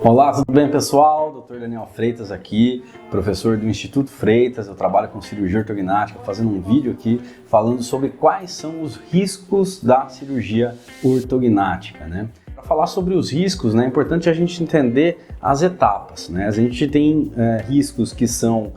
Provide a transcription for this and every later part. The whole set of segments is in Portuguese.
Olá, tudo bem, pessoal? Dr. Daniel Freitas aqui, professor do Instituto Freitas. Eu trabalho com cirurgia ortognática, fazendo um vídeo aqui falando sobre quais são os riscos da cirurgia ortognática, né? Para falar sobre os riscos, né, é importante a gente entender as etapas, né? A gente tem riscos que são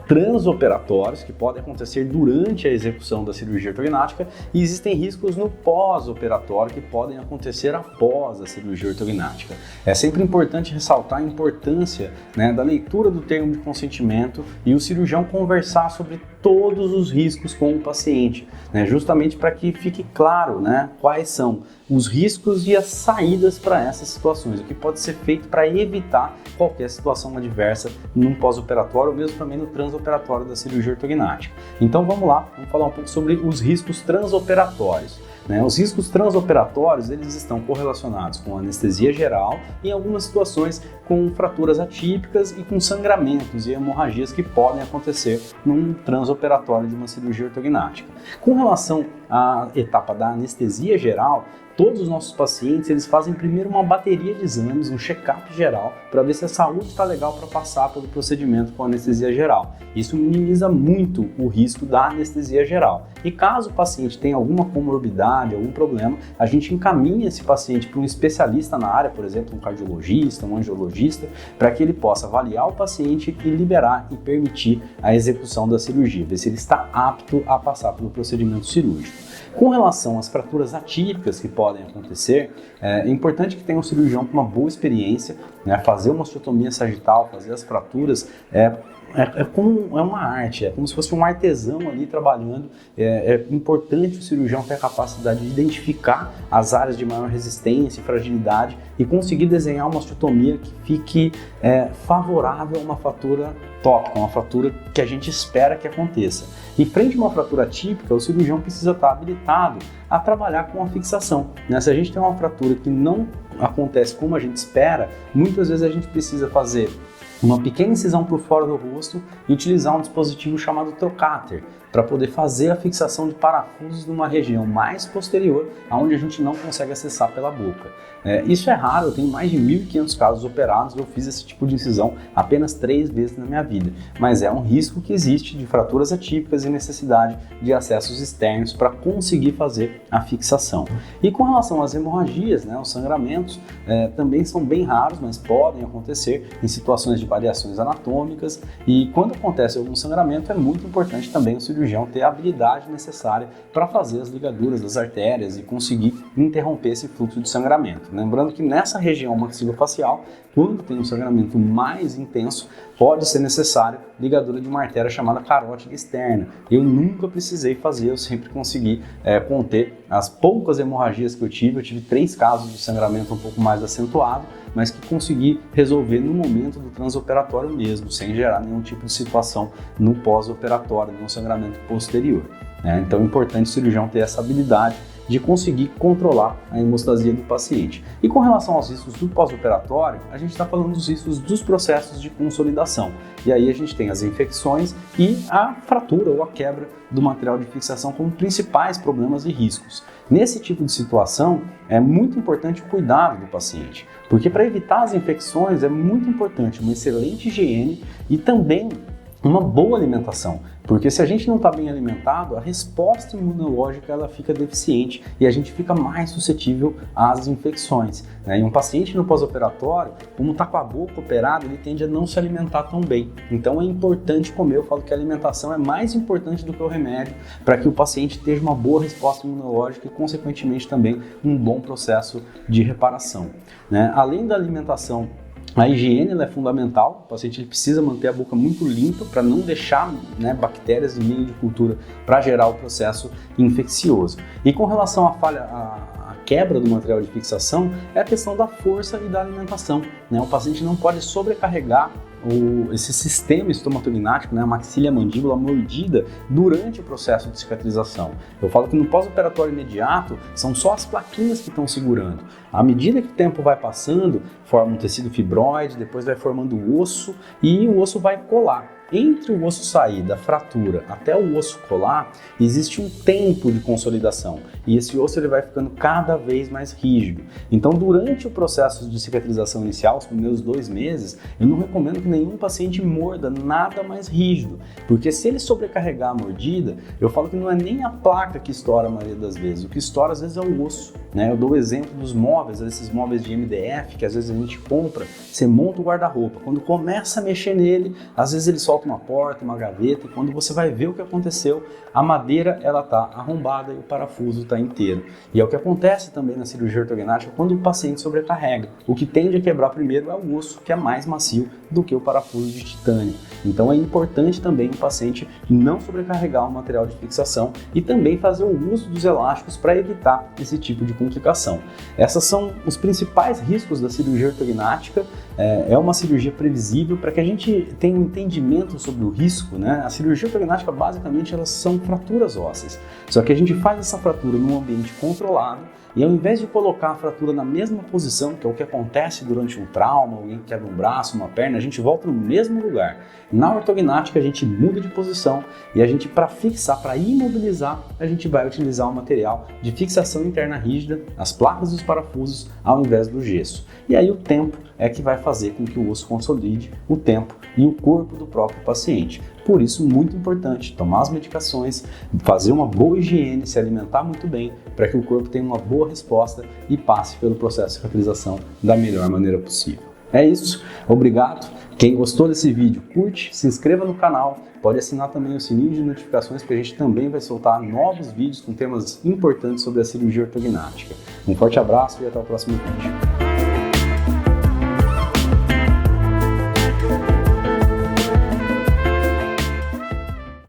transoperatórios, que podem acontecer durante a execução da cirurgia ortognática, e existem riscos no pós-operatório que podem acontecer após a cirurgia ortognática. É sempre importante ressaltar a importância, né, da leitura do termo de consentimento e o cirurgião conversar sobre todos os riscos com o paciente, né, justamente para que fique claro, né, quais são os riscos e as saídas para essas situações, o que pode ser feito para evitar qualquer situação adversa num pós-operatório ou mesmo também no transoperatório da cirurgia ortognática. Então vamos lá, vamos falar um pouco sobre os riscos transoperatórios. Os riscos transoperatórios, eles estão correlacionados com anestesia geral e em algumas situações com fraturas atípicas e com sangramentos e hemorragias que podem acontecer num transoperatório de uma cirurgia ortognática. Com relação à etapa da anestesia geral, todos os nossos pacientes, eles fazem primeiro uma bateria de exames, um check-up geral, para ver se a saúde está legal para passar pelo procedimento com anestesia geral. Isso minimiza muito o risco da anestesia geral. E caso o paciente tenha alguma comorbidade, algum problema, a gente encaminha esse paciente para um especialista na área, por exemplo, um cardiologista, um angiologista, para que ele possa avaliar o paciente e liberar e permitir a execução da cirurgia, ver se ele está apto a passar pelo procedimento cirúrgico. Com relação às fraturas atípicas que podem acontecer, é importante que tenha um cirurgião com uma boa experiência, né, fazer uma osteotomia sagital, fazer as fraturas, é uma arte, é como se fosse um artesão ali trabalhando. É importante o cirurgião ter a capacidade de identificar as áreas de maior resistência e fragilidade e conseguir desenhar uma osteotomia que fique favorável a uma fratura tópica, uma fratura que a gente espera que aconteça. E frente a uma fratura típica, o cirurgião precisa estar habilitado a trabalhar com a fixação, né? Se a gente tem uma fratura que não acontece como a gente espera, muitas vezes a gente precisa fazer uma pequena incisão por fora do rosto e utilizar um dispositivo chamado trocáter para poder fazer a fixação de parafusos numa região mais posterior, aonde a gente não consegue acessar pela boca. Isso é raro, eu tenho mais de 1.500 casos operados, eu fiz esse tipo de incisão apenas 3 vezes na minha vida, mas é um risco que existe de fraturas atípicas e necessidade de acessos externos para conseguir fazer a fixação. E com relação às hemorragias, né, os sangramentos também são bem raros, mas podem acontecer em situações de variações anatômicas, e quando acontece algum sangramento é muito importante também o cirurgião ter a habilidade necessária para fazer as ligaduras das artérias e conseguir interromper esse fluxo de sangramento. Lembrando que nessa região maxilofacial, quando tem um sangramento mais intenso, pode ser necessário ligadura de uma artéria chamada carótida externa. Eu nunca precisei fazer, eu sempre consegui conter as poucas hemorragias que eu tive 3 casos de sangramento um pouco mais acentuado, mas que consegui resolver no momento do transoperatório mesmo, sem gerar nenhum tipo de situação no pós-operatório, nenhum sangramento posterior. Então é importante o cirurgião ter essa habilidade de conseguir controlar a hemostasia do paciente. E com relação aos riscos do pós-operatório, a gente está falando dos riscos dos processos de consolidação. E aí a gente tem as infecções e a fratura ou a quebra do material de fixação como principais problemas e riscos. Nesse tipo de situação, é muito importante o cuidado do paciente, porque para evitar as infecções é muito importante uma excelente higiene e também uma boa alimentação, porque se a gente não está bem alimentado, a resposta imunológica ela fica deficiente e a gente fica mais suscetível às infecções, né? E um paciente no pós-operatório, como está com a boca operada, ele tende a não se alimentar tão bem. Então é importante comer, eu falo que a alimentação é mais importante do que o remédio para que o paciente tenha uma boa resposta imunológica e, consequentemente, também um bom processo de reparação, né? Além da alimentação, a higiene é fundamental, o paciente ele precisa manter a boca muito limpa para não deixar, né, bactérias em meio de cultura para gerar o processo infeccioso. E com relação à quebra do material de fixação, é a questão da força e da alimentação, né? O paciente não pode sobrecarregar esse sistema estomatognático, né, a maxila e a mandíbula mordida durante o processo de cicatrização. Eu falo que no pós-operatório imediato são só as plaquinhas que estão segurando. À medida que o tempo vai passando, forma um tecido fibroide, depois vai formando o osso e o osso vai colar. entre o osso sair da fratura até o osso colar, existe um tempo de consolidação e esse osso ele vai ficando cada vez mais rígido. Então, durante o processo de cicatrização inicial, os primeiros 2 meses, eu não recomendo que nenhum paciente morda nada mais rígido, porque se ele sobrecarregar a mordida, eu falo que não é nem a placa que estoura a maioria das vezes, o que estoura às vezes é o osso, né? Eu dou o exemplo dos móveis, esses móveis de MDF que às vezes a gente compra, você monta o guarda-roupa, quando começa a mexer nele, às vezes ele solta uma porta, uma gaveta, e quando você vai ver o que aconteceu, a madeira ela está arrombada e o parafuso está inteiro. E é o que acontece também na cirurgia ortognática quando o paciente sobrecarrega. O que tende a quebrar primeiro é o osso, que é mais macio do que o parafuso de titânio. Então é importante também o paciente não sobrecarregar o material de fixação e também fazer o uso dos elásticos para evitar esse tipo de complicação. Esses são os principais riscos da cirurgia ortognática. É uma cirurgia previsível para que a gente tenha um entendimento sobre o risco, né? A cirurgia ortognática basicamente elas são fraturas ósseas, só que a gente faz essa fratura num ambiente controlado e ao invés de colocar a fratura na mesma posição, que é o que acontece durante um trauma, alguém quebra um braço, uma perna, a gente volta no mesmo lugar. Na ortognática a gente muda de posição e a gente, para fixar, para imobilizar, a gente vai utilizar o material de fixação interna rígida, as placas e os parafusos, ao invés do gesso. E aí o tempo é que vai fazer com que o osso consolide, o tempo e o corpo do próprio paciente. Por isso, muito importante tomar as medicações, fazer uma boa higiene, se alimentar muito bem, para que o corpo tenha uma boa resposta e passe pelo processo de cicatrização da melhor maneira possível. É isso, obrigado. Quem gostou desse vídeo, curte, se inscreva no canal, pode assinar também o sininho de notificações, porque a gente também vai soltar novos vídeos com temas importantes sobre a cirurgia ortognática. Um forte abraço e até o próximo vídeo.